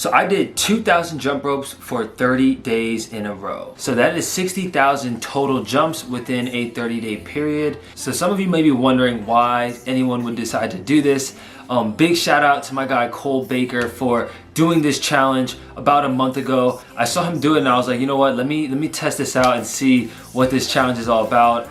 So I did 2,000 jump ropes for 30 days in a row. So that is 60,000 total jumps within a 30-day period. So some of you may be wondering why anyone would decide to do this. Big shout out to my guy Cole Baker for doing this challenge about a month ago. I saw him do it and I was like, you know what, let me test this out and see what this challenge is all about.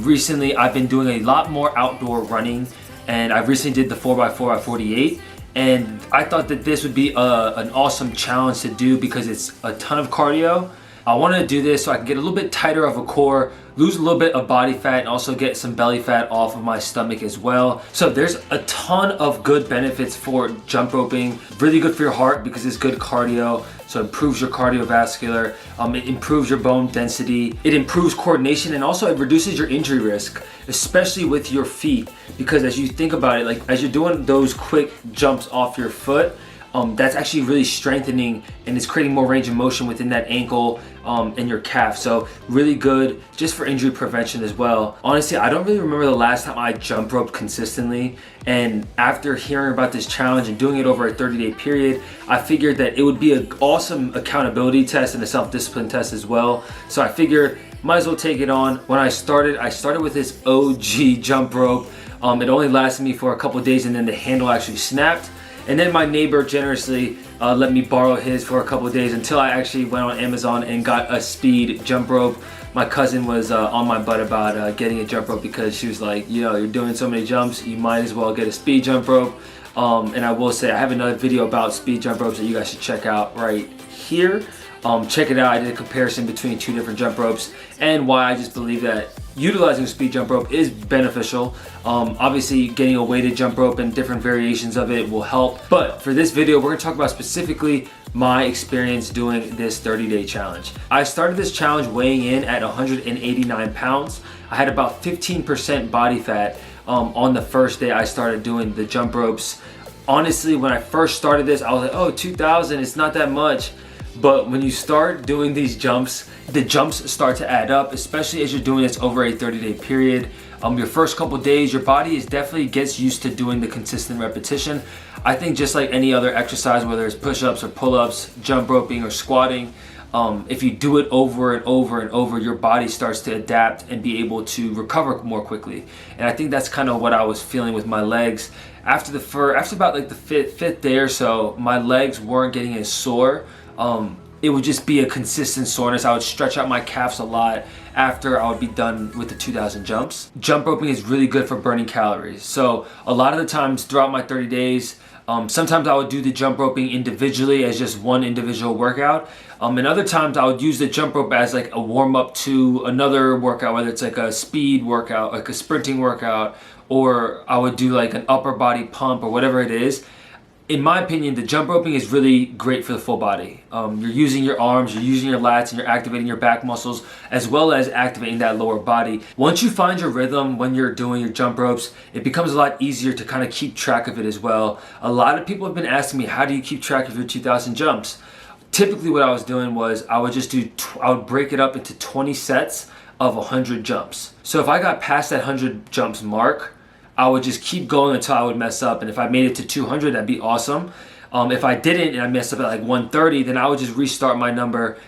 Recently I've been doing a lot more outdoor running, and I recently did the 4x4 at 48. And I thought that this would be an awesome challenge to do because it's a ton of cardio. I wanted to do this so I can get a little bit tighter of a core, lose a little bit of body fat, and also get some belly fat off of my stomach as well. So there's a ton of good benefits for jump roping. Really good for your heart because it's good cardio. So it improves your cardiovascular, it improves your bone density, it improves coordination, and also it reduces your injury risk, especially with your feet. Because as you think about it, like as you're doing those quick jumps off your foot, that's actually really strengthening and it's creating more range of motion within that ankle and your calf. So really good just for injury prevention as well. Honestly, I don't really remember the last time I jump roped consistently, and after hearing about this challenge and doing it over a 30-day period, I figured that it would be an awesome accountability test and a self-discipline test as well. So I figured might as well take it on. When I started with this OG jump rope. It only lasted me for a couple of days and then the handle actually snapped. And then my neighbor generously let me borrow his for a couple of days until I actually went on Amazon and got a speed jump rope. My cousin was on my butt about getting a jump rope because she was like, you know, you're doing so many jumps, you might as well get a speed jump rope. And I will say I have another video about speed jump ropes that you guys should check out right here. Check it out. I did a comparison between two different jump ropes and why I just believe that utilizing a speed jump rope is beneficial. Obviously getting a weighted jump rope and different variations of it will help. But for this video, we're gonna talk about specifically my experience doing this 30-day challenge. I started this challenge weighing in at 189 pounds. I had about 15% body fat on the first day I started doing the jump ropes. Honestly, when I first started this, I was like, oh, 2,000, it's not that much. But when you start doing these jumps, the jumps start to add up, especially as you're doing this over a 30-day period. Your first couple days, your body definitely gets used to doing the consistent repetition. I think just like any other exercise, whether it's push-ups or pull-ups, jump roping or squatting, if you do it over and over and over, your body starts to adapt and be able to recover more quickly. And I think that's kind of what I was feeling with my legs. After about like the fifth day or so, my legs weren't getting as sore. It would just be a consistent soreness. I would stretch out my calves a lot after I would be done with the 2,000 jumps. Jump roping is really good for burning calories. So a lot of the times throughout my 30 days, sometimes I would do the jump roping individually as just one individual workout. And other times I would use the jump rope as like a warm up to another workout, whether it's like a speed workout, like a sprinting workout, or I would do like an upper body pump or whatever it is. In my opinion, the jump roping is really great for the full body. You're using your arms, you're using your lats, and you're activating your back muscles as well as activating that lower body. Once you find your rhythm when you're doing your jump ropes, it becomes a lot easier to kind of keep track of it as well. A lot of people have been asking me, how do you keep track of your 2,000 jumps? Typically what I was doing was I would break it up into 20 sets of 100 jumps. So if I got past that 100 jumps mark, I would just keep going until I would mess up. And if I made it to 200, that'd be awesome. If I didn't and I messed up at like 130, then I would just restart my number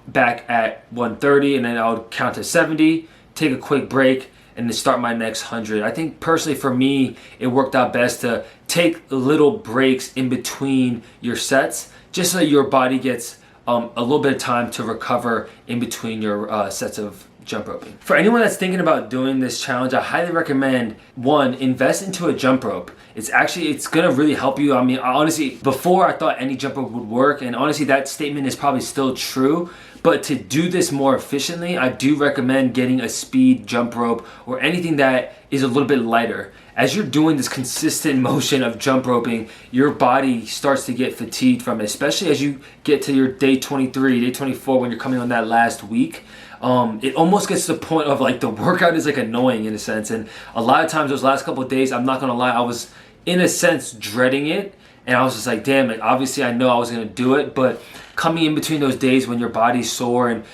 back at 130, and then I would count to 70, take a quick break, and then start my next 100. I think personally for me, it worked out best to take little breaks in between your sets, just so your body gets a little bit of time to recover in between your sets of jump roping. For anyone that's thinking about doing this challenge, I highly recommend, one, invest into a jump rope. It's gonna really help you. I mean, honestly, before I thought any jump rope would work, and honestly that statement is probably still true, but to do this more efficiently, I do recommend getting a speed jump rope or anything that is a little bit lighter. As you're doing this consistent motion of jump roping, your body starts to get fatigued from it, especially as you get to your day 23, day 24, when you're coming on that last week. It almost gets to the point of like the workout is like annoying in a sense. And a lot of times those last couple of days, I'm not gonna lie, I was in a sense dreading it. And I was just like, damn it, obviously I know I was gonna do it, but coming in between those days when your body's sore and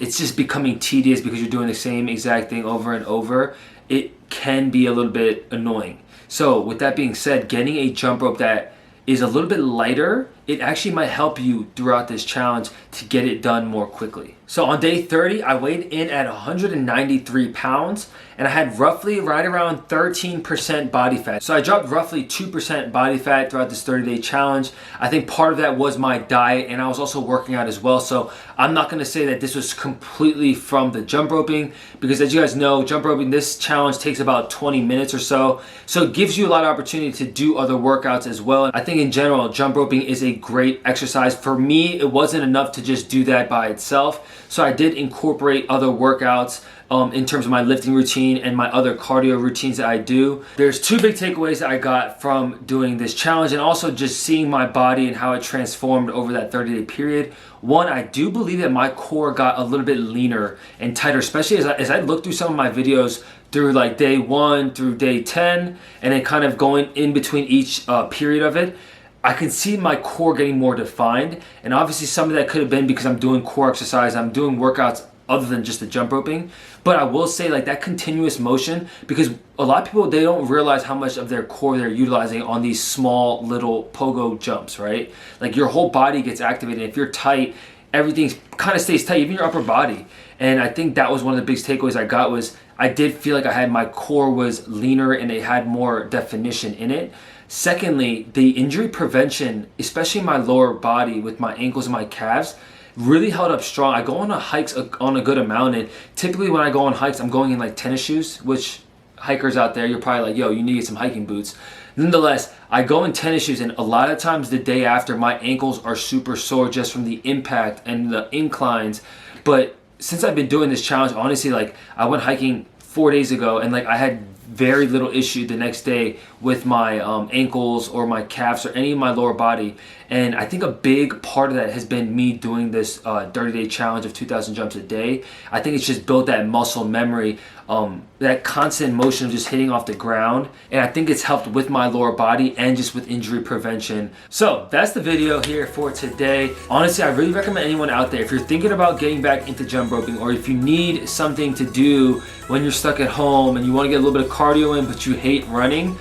it's just becoming tedious because you're doing the same exact thing over and over, it can be a little bit annoying. So with that being said, getting a jump rope that is a little bit lighter it actually might help you throughout this challenge to get it done more quickly. So on day 30, I weighed in at 193 pounds and I had roughly right around 13% body fat. So I dropped roughly 2% body fat throughout this 30-day challenge. I think part of that was my diet, and I was also working out as well. So I'm not gonna say that this was completely from the jump roping, because as you guys know, jump roping, this challenge takes about 20 minutes or so. So it gives you a lot of opportunity to do other workouts as well. I think in general, jump roping is a great exercise. For me, it wasn't enough to just do that by itself. So I did incorporate other workouts in terms of my lifting routine and my other cardio routines that I do. There's two big takeaways that I got from doing this challenge, and also just seeing my body and how it transformed over that 30-day period. One, I do believe that my core got a little bit leaner and tighter, especially as I looked through some of my videos through like day 1 through day 10, and then kind of going in between each period of it. I can see my core getting more defined, and obviously some of that could have been because I'm doing core exercise, I'm doing workouts other than just the jump roping. But I will say, like, that continuous motion, because a lot of people, they don't realize how much of their core they're utilizing on these small little pogo jumps, right? Like, your whole body gets activated. If you're tight, everything kind of stays tight, even your upper body. And I think that was one of the biggest takeaways I got, was I did feel like my core was leaner and it had more definition in it. Secondly, the injury prevention, especially in my lower body with my ankles and my calves, really held up strong. I go on hikes on a good amount, and typically when I go on hikes, I'm going in like tennis shoes, which hikers out there, you're probably like, yo, you need some hiking boots. Nonetheless, I go in tennis shoes, and a lot of times the day after, my ankles are super sore just from the impact and the inclines. But since I've been doing this challenge, honestly, like, I went hiking 4 days ago, and like I had very little issue the next day with my ankles or my calves or any of my lower body. And I think a big part of that has been me doing this 30-day challenge of 2,000 jumps a day. I think it's just built that muscle memory, that constant motion of just hitting off the ground. And I think it's helped with my lower body and just with injury prevention. So that's the video here for today. Honestly, I really recommend anyone out there, if you're thinking about getting back into jump roping, or if you need something to do when you're stuck at home and you want to get a little bit of cardio in but you hate running,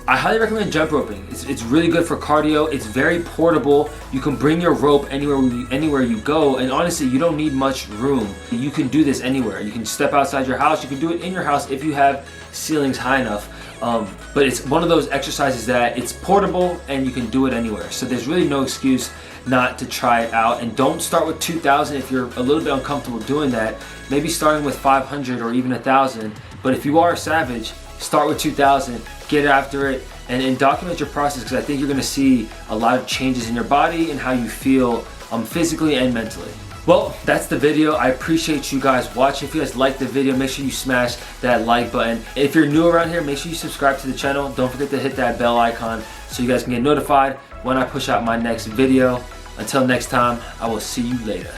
I highly recommend jump roping. It's really good for cardio. It's very portable. You can bring your rope anywhere you go, and honestly, you don't need much room. You can do this anywhere. You can step outside your house. You can do it in your house if you have ceilings high enough. But it's one of those exercises that it's portable and you can do it anywhere. So there's really no excuse not to try it out. And don't start with 2,000 if you're a little bit uncomfortable doing that. Maybe starting with 500 or even 1,000. But if you are a savage, start with 2,000, get after it, and document your process, because I think you're going to see a lot of changes in your body and how you feel physically and mentally. Well, that's the video. I appreciate you guys watching. If you guys liked the video, make sure you smash that like button. If you're new around here, make sure you subscribe to the channel. Don't forget to hit that bell icon so you guys can get notified when I push out my next video. Until next time, I will see you later.